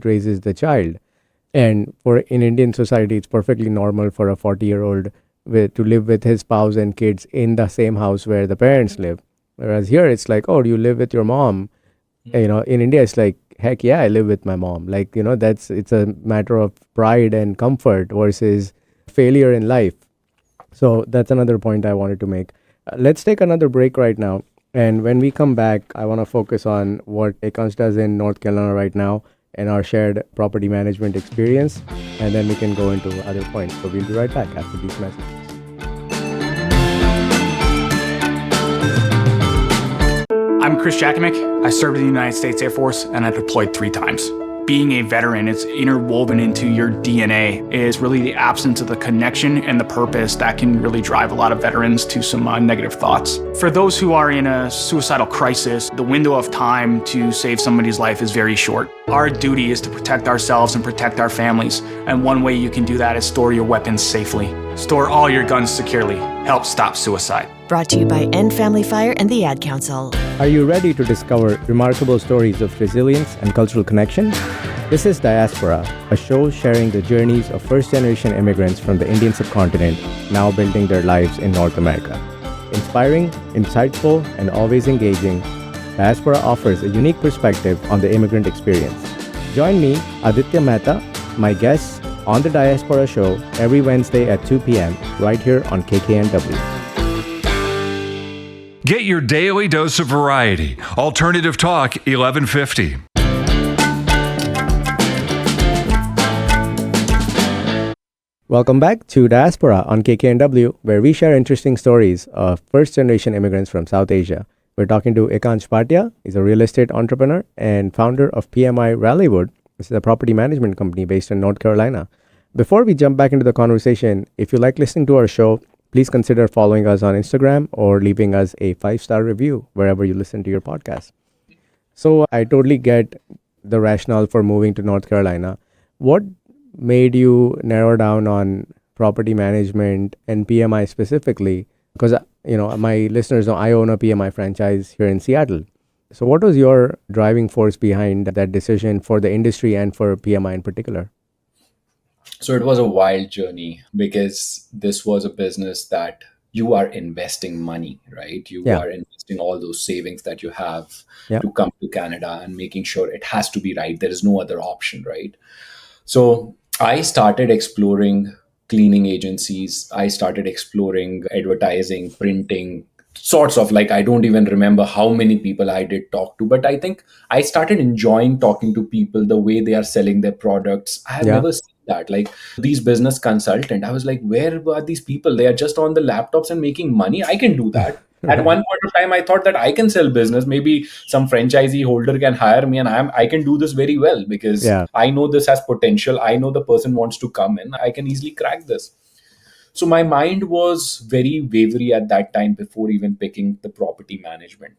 raises the child. And in Indian society, it's perfectly normal for a 40-year-old to live with his spouse and kids in the same house where the parents live. Whereas here, it's like, oh, do you live with your mom? In India, it's like, heck yeah, I live with my mom. Like, it's a matter of pride and comfort versus failure in life. So that's another point I wanted to make. Let's take another break right now. And when we come back, I want to focus on what Ekansh does in North Carolina right now and our shared property management experience. And then we can go into other points. So we'll be right back after these messages. I'm Chris Jakimick. I served in the United States Air Force and I deployed 3 times. Being a veteran, it's interwoven into your DNA, is really the absence of the connection and the purpose that can really drive a lot of veterans to some negative thoughts. For those who are in a suicidal crisis, the window of time to save somebody's life is very short. Our duty is to protect ourselves and protect our families. And one way you can do that is store your weapons safely. Store all your guns securely. Help stop suicide. Brought to you by End Family Fire and the Ad Council. Are you ready to discover remarkable stories of resilience and cultural connection? This is Diaspora, a show sharing the journeys of first-generation immigrants from the Indian subcontinent now building their lives in North America. Inspiring, insightful, and always engaging, Diaspora offers a unique perspective on the immigrant experience. Join me, Aditya Mehta, my guests, on the Diaspora Show every Wednesday at 2 p.m. right here on KKNW. Get your daily dose of variety. Alternative Talk 1150. Welcome back to Diaspora on KKNW, where we share interesting stories of first-generation immigrants from South Asia. We're talking to Ekansh Bhatia. He's a real estate entrepreneur and founder of PMI Rallywood. This is a property management company based in North Carolina. Before we jump back into the conversation, if you like listening to our show, please consider following us on Instagram or leaving us a 5-star review wherever you listen to your podcast. So I totally get the rationale for moving to North Carolina. What made you narrow down on property management and PMI specifically? Because my listeners know I own a PMI franchise here in Seattle. So what was your driving force behind that decision for the industry and for PMI in particular? So it was a wild journey because this was a business that you are investing money, right? You Yeah. are investing all those savings that you have Yeah. to come to Canada and making sure it has to be right. There is no other option, right? So I started exploring cleaning agencies. I started exploring advertising, printing, sorts of, like, I don't even remember how many people I did talk to, but I think I started enjoying talking to people, the way they are selling their products. I have Yeah. never seen that. Like these business consultant, I was like, where are these people? They are just on the laptops and making money. I can do that. At one point of time, I thought that I can sell business. Maybe some franchisee holder can hire me, and I can do this very well because Yeah. I know this has potential. I know the person wants to come in. I can easily crack this. So my mind was very wavery at that time before even picking the property management.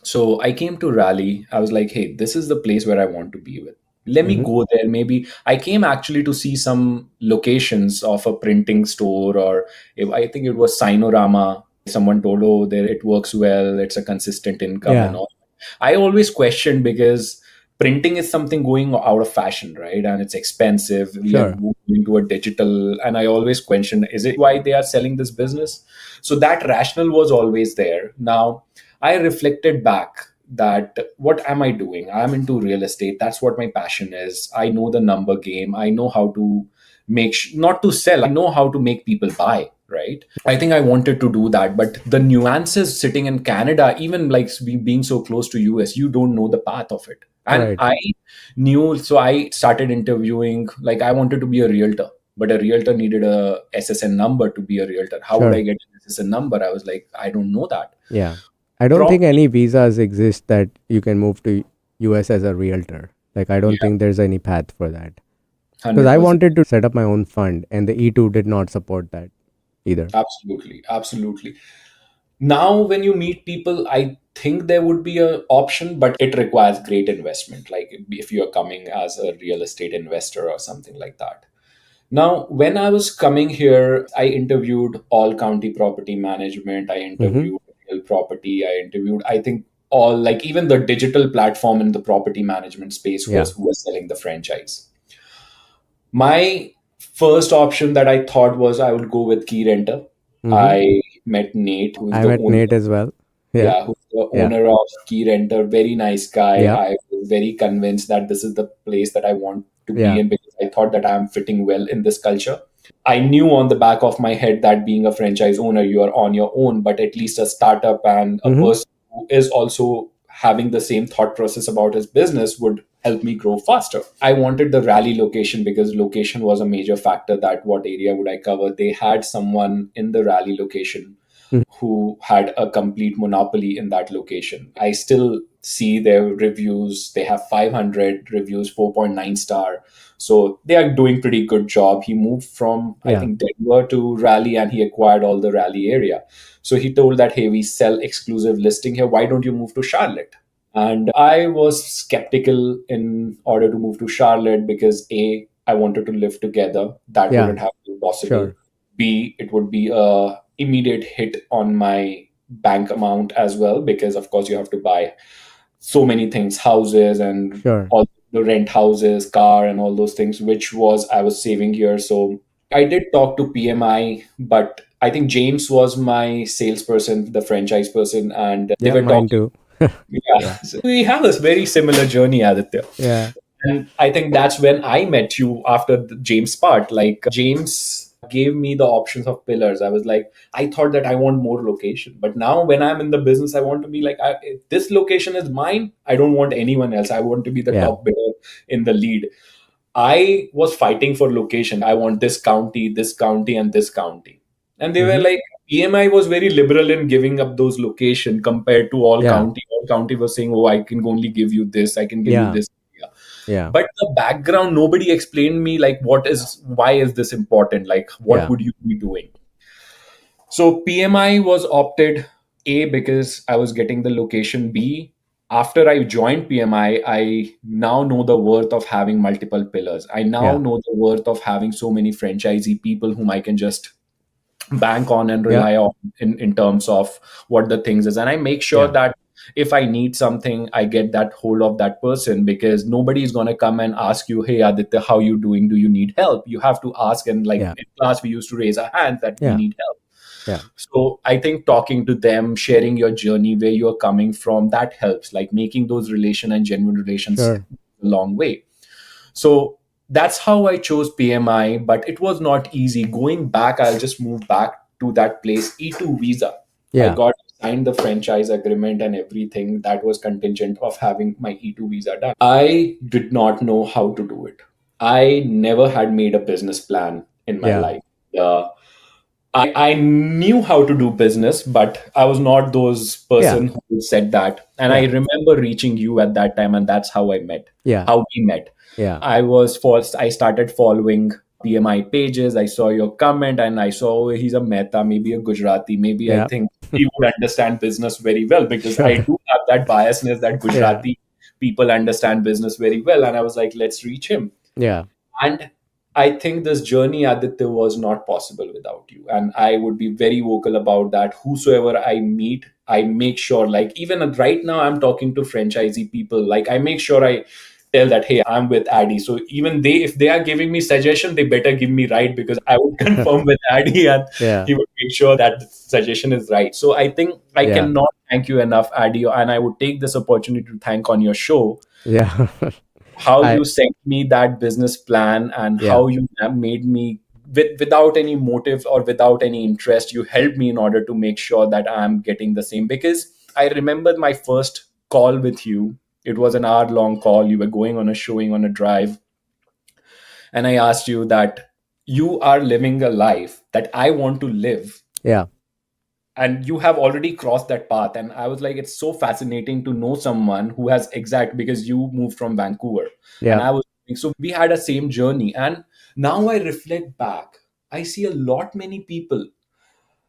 So I came to Raleigh. I was like, hey, this is the place where I want to be with. Let me Mhm. go there. Maybe I came actually to see some locations of a printing store, or I think it was Sinorama. Someone told, oh, there it works well. It's a consistent income and Yeah. all. I always questioned because printing is something going out of fashion, right? And it's expensive. We are Sure. moving to a digital, and I always question, is it why they are selling this business? So that rationale was always there. Now I reflected back that what am I doing? I'm into real estate. That's what my passion is. I know the number game. I know how to not to sell. I know how to make people buy, right? I think I wanted to do that, but the nuances sitting in Canada, even like being so close to US, you don't know the path of it. And Right. I knew, so I started interviewing. Like I wanted to be a realtor, but a realtor needed a SSN number to be a realtor. How would Sure. I get an SSN number? I was like, I don't know that. Yeah. I don't think any visas exist that you can move to US as a realtor. Like I don't Yeah, think there's any path for that. Because 100%. I wanted to set up my own fund and the E2 did not support that either. Absolutely, absolutely. Now, when you meet people, I think there would be a option, but it requires great investment. Like if you're coming as a real estate investor or something like that. Now, when I was coming here, I interviewed all county property management. I Mm-hmm. interviewed real property. I interviewed, I think, all, like even the digital platform in the property management space Yeah. was who was selling the franchise. My first option that I thought was I would go with Key Renter. Mm-hmm. I met Nate, who's I the met owner. Nate as well. Yeah. Yeah, who's the Yeah. owner of Key Renter. Very nice guy. Yeah. I was very convinced that this is the place that I want to Yeah. be in because I thought that I'm fitting well in this culture. I knew on the back of my head that being a franchise owner, you are on your own, but at least a startup and a Mm-hmm. person who is also having the same thought process about his business would help me grow faster. I wanted the Raleigh location because location was a major factor, that what area would I cover. They had someone in the Raleigh location who had a complete monopoly in that location. I still see their reviews. They have 500 reviews, 4.9 star. So they are doing pretty good job. He moved from, I Yeah. think, Denver to Raleigh, and he acquired all the Raleigh area. So he told that, hey, we sell exclusive listing here. Why don't you move to Charlotte? And I was skeptical in order to move to Charlotte because A, I wanted to live together. That Yeah. wouldn't have been possible. Sure. B, it would be a immediate hit on my bank amount as well, because of course you have to buy so many things, houses and Sure. all the rent houses, car and all those things, which was I was saving here. So I did talk to PMI, but I think James was my salesperson, the franchise person, and they Yeah. were Mine talking. too. Yeah. Yeah. So we have a very similar journey, Aditya. Yeah. And I think that's when I met you after the James part. Like James gave me the options of pillars. I was like, I thought that I want more location. But now when I'm in the business, I want to be like, if this location is mine. I don't want anyone else. I want to be the Yeah. top bidder in the lead. I was fighting for location. I want this county, and this county. And they were like, PMI was very liberal in giving up those location compared to all Yeah. county. All county was saying, oh, I can only give you this, I can give you Yeah. this. Yeah. Yeah. But the background, nobody explained me like why is this important? Like what Yeah. would you be doing? So PMI was opted A because I was getting the location. B, after I joined PMI, I now know the worth of having multiple pillars. I now Yeah. know the worth of having so many franchisee people whom I can just bank on and Yeah. rely on in terms of what the things is. And I make sure Yeah. that if I need something, I get that hold of that person, because nobody is going to come and ask you, hey, Aditya, how you doing? Do you need help? You have to ask. And like Yeah. in class, we used to raise our hands that we Yeah. need help. Yeah. So I think talking to them, sharing your journey, where you're coming from, that helps. Like making those relation and genuine relations Sure. a long way. So that's how I chose PMI, but it was not easy. Going back, I'll just move back to that place, E2 visa. I Yeah. got signed the franchise agreement and everything that was contingent of having my E2 visa done. I did not know how to do it. I never had made a business plan in my Yeah. life. I knew how to do business, but I was not those Yeah. person who said that. And I Yeah. remember reaching you at that time, and that's how Yeah. we met. Yeah. I started following PMI pages. I saw your comment and I saw, oh, he's a Mehta, maybe a Gujarati. Maybe I Yeah. think he would understand business very well, because I Sure. do have that biasness that Yeah. Gujarati people understand business very well. And I was like, let's reach him. Yeah. And I think this journey, Aditya, was not possible without you. And I would be very vocal about that. Whosoever I meet, I make sure, like, even right now, I'm talking to franchisee people. Like, I make sure I tell that, hey, I'm with Addy. So even if they are giving me suggestion, they better give me right, because I would confirm with Addy and Yeah. he would make sure that the suggestion is right. So I think I Yeah. cannot thank you enough, Addy. And I would take this opportunity to thank on your show Yeah. how I you sent me that business plan, and Yeah. how you have made me without any motive or without any interest, you helped me in order to make sure that I'm getting the same. Because I remember my first call with you, it was an hour long call. You were going on a showing on a drive, and I asked you that you are living a life that I want to live, Yeah. and you have already crossed that path. And I was like, it's so fascinating to know someone who has exact, because you moved from Vancouver and Yeah. I was, so we had a same journey. And now I reflect back, I see a lot many people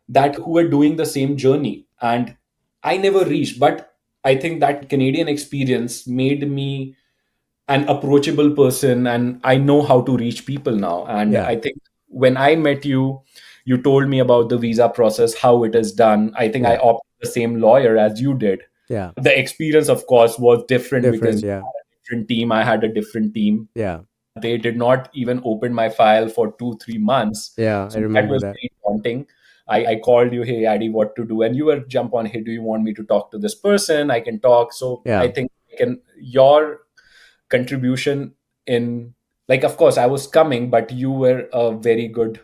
that who were doing the same journey, and I never reached. But I think that Canadian experience made me an approachable person, and I know how to reach people now. And Yeah. I think when I met you, you told me about the visa process, how it is done. I think I Yeah. opted the same lawyer as you did. Yeah. The experience, of course, was different because Different. you Yeah. had a different team, I had a different team. Yeah. They did not even open my file for 2 3 months. Yeah. I So that remember was that. very daunting. I called you, hey Addy, what to do? And you were jump on, hey, do you want me to talk to this person? I can talk. So I Yeah. think your contribution in, like, of course I was coming, but you were a very good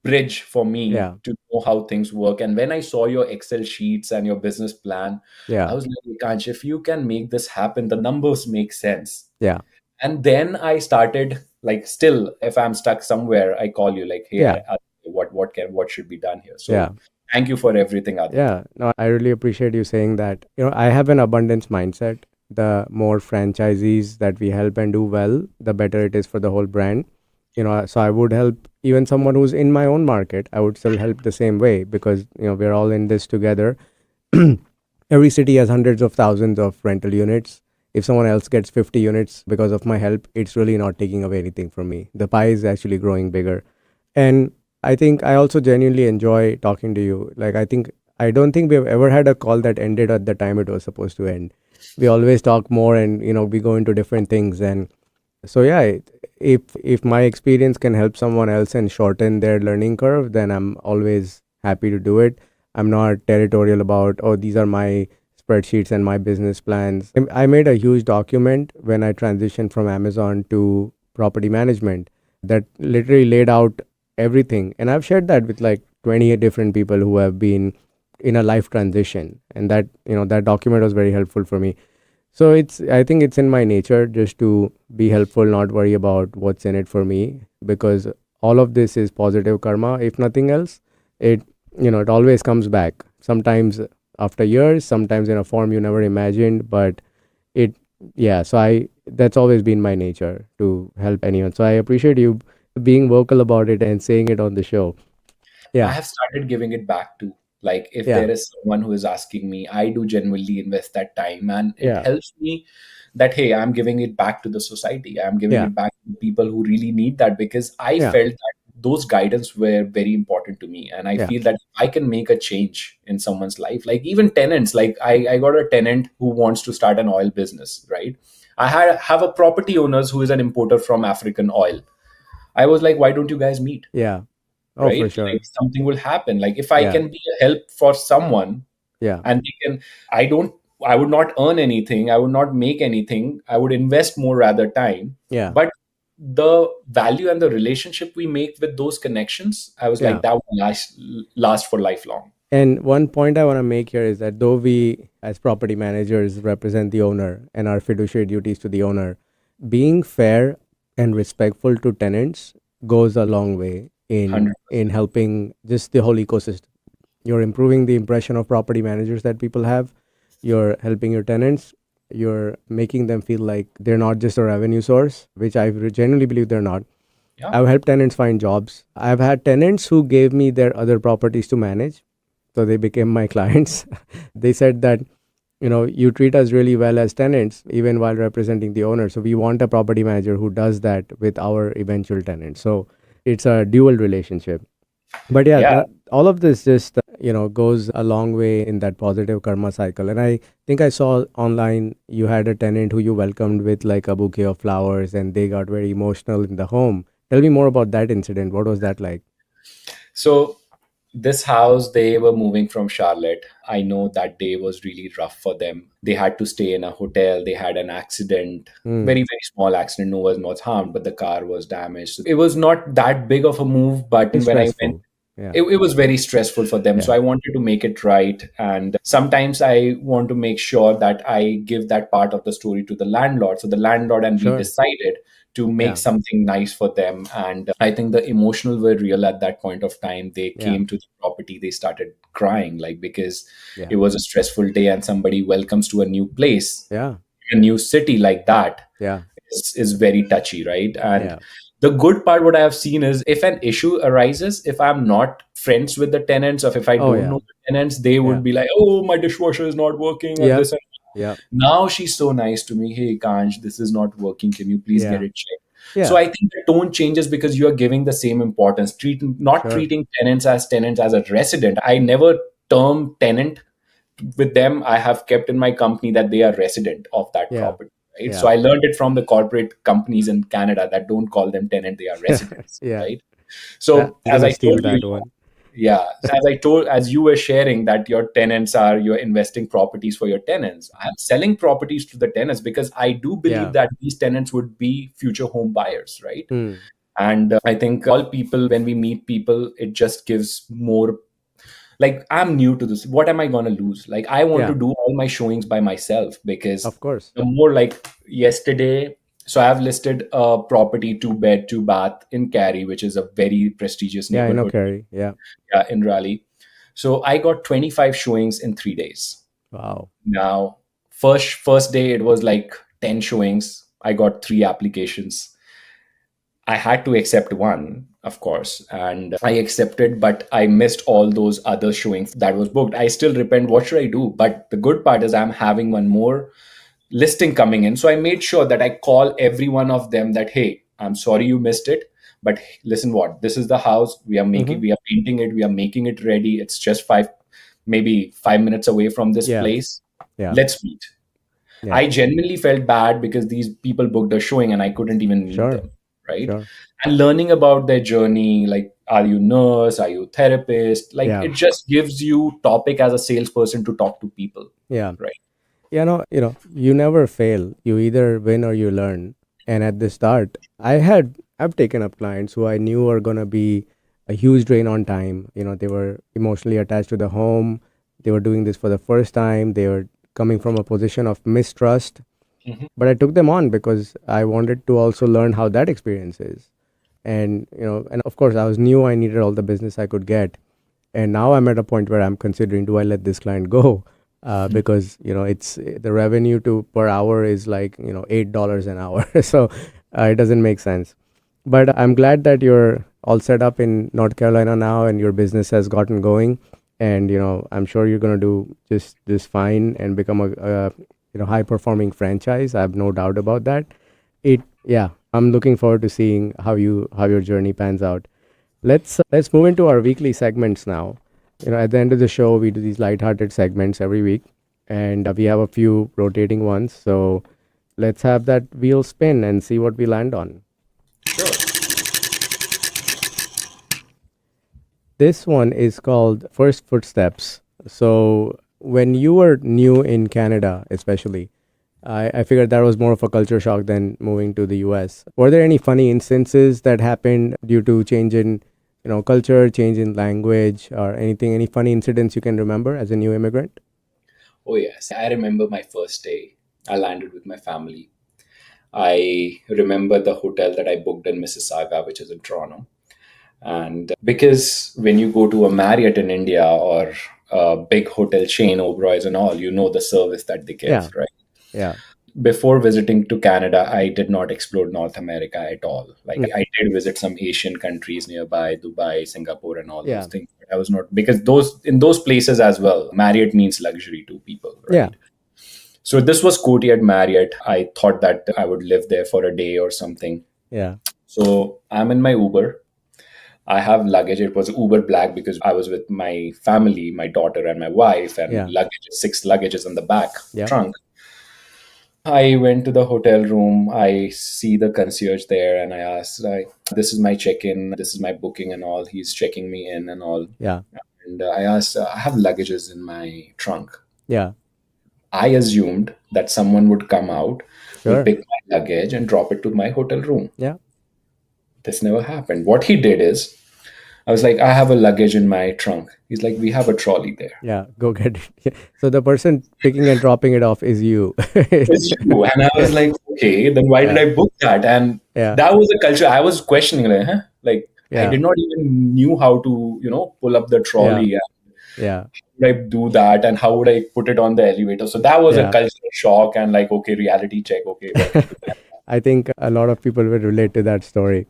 bridge for me Yeah. to know how things work. And when I saw your Excel sheets and your business plan, I Yeah. was like, Ekansh, if you can make this happen, the numbers make sense. Yeah. And then I started, like, still, if I'm stuck somewhere, I call you like, hey, Yeah. what should be done here? So Yeah. thank you for everything, Aditya. Yeah. No, I really appreciate you saying that. I have an abundance mindset. The more franchisees that we help and do well, the better it is for the whole brand. So I would help even someone who's in my own market. I would still help the same way, because we're all in this together. Every city has hundreds of thousands of rental units. If someone else gets 50 units because of my help, it's really not taking away anything from me. The pie is actually growing bigger. And I think I also genuinely enjoy talking to you. Like, I don't think we have ever had a call that ended at the time it was supposed to end. We always talk more, and we go into different things. And so yeah, if my experience can help someone else and shorten their learning curve, then I'm always happy to do it. I'm not territorial about, oh, these are my spreadsheets and my business plans. I made a huge document when I transitioned from Amazon to property management that literally laid out everything. And I've shared that with like 28 different people who have been in a life transition. And that document was very helpful for me. So I think it's in my nature just to be helpful, not worry about what's in it for me, because all of this is positive karma. If nothing else, it, it always comes back. Sometimes after years, sometimes in a form you never imagined, but it, yeah. So that's always been my nature to help anyone. So I appreciate you being vocal about it and saying it on the show. I Yeah, have started giving it back too. Like if yeah, there is someone who is asking me, I do genuinely invest that time, and it yeah, helps me that hey, I'm giving it back to the society. I'm giving yeah, it back to people who really need that, because I yeah, felt that those guidance were very important to me, and I yeah, feel that I can make a change in someone's life. Like even tenants, like I got a tenant who wants to start an oil business, right? I have a property owners who is an importer from African oil. I was like, why don't you guys meet? yeah. Oh, for Right, like sure. something will happen. Like if I Yeah, can be a help for someone, yeah, and they can, I don't, I would not earn anything, I would not make anything, I would invest more rather time, yeah, but the value and the relationship we make with those connections, I was like, yeah. that will last for lifelong. And one point I want to make here is that though we, as property managers, represent the owner and our fiduciary duties to the owner, being fair and respectful to tenants goes a long way in 100%. helping just the whole ecosystem. You're improving the impression of property managers that people have. You're helping your tenants. You're making them feel like they're not just a revenue source, which I genuinely believe they're not. Yeah. I've helped tenants find jobs. I've had tenants who gave me their other properties to manage, so they became my clients. They said that, you treat us really well as tenants even while representing the owner, so we want a property manager who does that with our eventual tenants. So it's a dual relationship. But yeah, Yeah. all of this just goes a long way in that positive karma cycle. And I think I saw online you had a tenant who you welcomed with like a bouquet of flowers, and they got very emotional in the home. Tell me more about that incident. What was that like? So this house, they were moving from Charlotte. I know that day was really rough for them. They had to stay in a hotel. They had an accident, Hmm. very, very small accident. No one was harmed, but the car was damaged. It was not that big of a move, but It's when I went, stressful. Yeah, it was very stressful for them. So yeah, I wanted to make it right. And sometimes I want to make sure that I give that part of the story to the landlord. So the landlord and we sure. decided to make Yeah, something nice for them. And I think the emotional were real at that point of time. They yeah, came to the property, they started crying, like because yeah, it was a stressful day and somebody welcomes to a new place, yeah, a new city like that yeah, is very touchy, right? And yeah. the good part, what I have seen is if an issue arises, if I'm not friends with the tenants, or if I Oh don't yeah, know the tenants, they yeah, would be like, "Oh, my dishwasher is not working," and yeah, this and yeah, now she's so nice to me. Hey, Kanj, this is not working. Can you please get yeah, it checked? So yeah. I think the tone changes because you are giving the same importance. Not Sure. treating tenants as a resident. I never term tenant with them. I have kept in my company that they are resident of that Yeah, property. Right. So yeah, I learned it from the corporate companies in Canada that don't call them tenant, they are residents. yeah. Right. I'm So as gonna I steal told that one. yeah, as you were sharing that your tenants are, you're investing properties for your tenants. I'm selling properties to the tenants because I do believe Yeah. that these tenants would be future home buyers, right? Hmm. And I think all people, when we meet people, it just gives more, like, I'm new to this. What am I going to lose? Like, I want to Yeah. do all my showings by myself, because Of course. the more, like yesterday, so I have listed a property, 2 bed, 2 bath in Cary, which is a very prestigious Yeah, I know, neighborhood, Carrie. Yeah. in Raleigh. So I got 25 showings in 3 days. Wow. Now, first day it was like 10 showings. I got 3 applications. I had to accept one, of course, and I accepted, but I missed all those other showings that was booked. I still repent. What should I do? But the good part is I'm having one more listing coming in. So I made sure that I call every one of them that, hey, I'm sorry you missed it. But listen, what? This is the house. Mm-hmm. We are painting it, we are making it ready. It's just maybe 5 minutes away from this Yeah. place. Yeah. Let's meet. Yeah. I genuinely felt bad because these people booked a showing and I couldn't even meet Sure. them. Right. Sure. And learning about their journey, like, are you nurse? Are you therapist? Like, Yeah. it just gives you topic as a salesperson to talk to people. Yeah. Right. You never fail. You either win or you learn. And at the start, I've taken up clients who I knew were gonna be a huge drain on time. They were emotionally attached to the home. They were doing this for the first time. They were coming from a position of mistrust. Mhm. But I took them on because I wanted to also learn how that experience is. And, and of course, I was new. I needed all the business I could get. And now I'm at a point where I'm considering, do I let this client go? Because, it's the revenue to per hour is like, $8 an hour. So it doesn't make sense. But I'm glad that you're all set up in North Carolina now and your business has gotten going. And, I'm sure you're going to do just fine and become a high performing franchise. I have no doubt about that. I'm looking forward to seeing how your journey pans out. Let's move into our weekly segments now. At the end of the show, we do these lighthearted segments every week, and we have a few rotating ones. So let's have that wheel spin and see what we land on. Sure. This one is called First Footsteps. So when you were new in Canada, especially, I figured that was more of a culture shock than moving to the US. Were there any funny instances that happened due to change in culture, change in language, or anything? Any funny incidents you can remember as a new immigrant? Oh, yes. I remember my first day. I landed with my family. I remember the hotel that I booked in Mississauga, which is in Toronto. And because when you go to a Marriott in India or a big hotel chain, Oberoi's and all, the service that they give, Yeah. right? Yeah. Before visiting to Canada, I did not explore North America at all. Like I did visit some Asian countries nearby, Dubai, Singapore, and all Yeah. those things. But I was not, because in those places as well, Marriott means luxury to people, right? Yeah. So this was Courtyard Marriott. I thought that I would live there for a day or something. Yeah. So I'm in my Uber. I have luggage. It was Uber Black because I was with my family, my daughter and my wife, and Yeah. luggage, 6 luggages in the back Yeah. trunk. I went to the hotel room. I see the concierge there, and I asked, "This is my check-in. This is my booking, and all." He's checking me in and all. Yeah. And I asked, "I have luggages in my trunk." Yeah. I assumed that someone would come out, Sure. would pick my luggage, and drop it to my hotel room. Yeah. This never happened. What he did is, I was like, "I have a luggage in my trunk." He's like, "We have a trolley there." Yeah. Go get it. Yeah. So the person picking and dropping it off is you. It's you. And I was like, okay, then why did I book that? And Yeah. that was the culture. I was questioning, like, huh? Like, I Yeah. did not even knew how to, pull up the trolley. Yeah. How would I do that? And how would I put it on the elevator? So that was a Yeah. cultural shock and like, okay, reality check. Okay. I think a lot of people will relate to that story.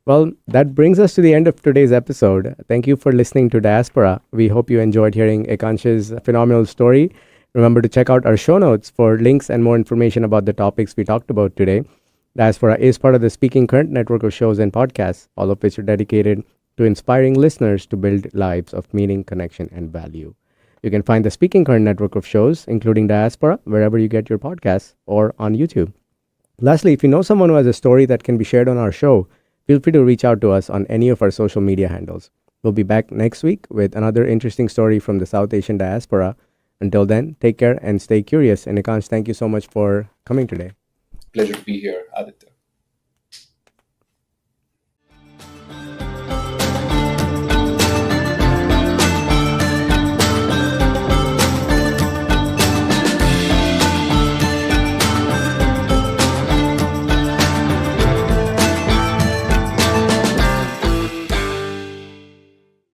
Well, that brings us to the end of today's episode. Thank you for listening to Diaspora. We hope you enjoyed hearing Ekansh's phenomenal story. Remember to check out our show notes for links and more information about the topics we talked about today. Diaspora is part of the Speaking Current network of shows and podcasts, all of which are dedicated to inspiring listeners to build lives of meaning, connection, and value. You can find the Speaking Current network of shows, including Diaspora, wherever you get your podcasts or on YouTube. Lastly, if you know someone who has a story that can be shared on our show, feel free to reach out to us on any of our social media handles. We'll be back next week with another interesting story from the South Asian diaspora. Until then, take care and stay curious. And Ekansh, thank you so much for coming today. Pleasure to be here, Aditya.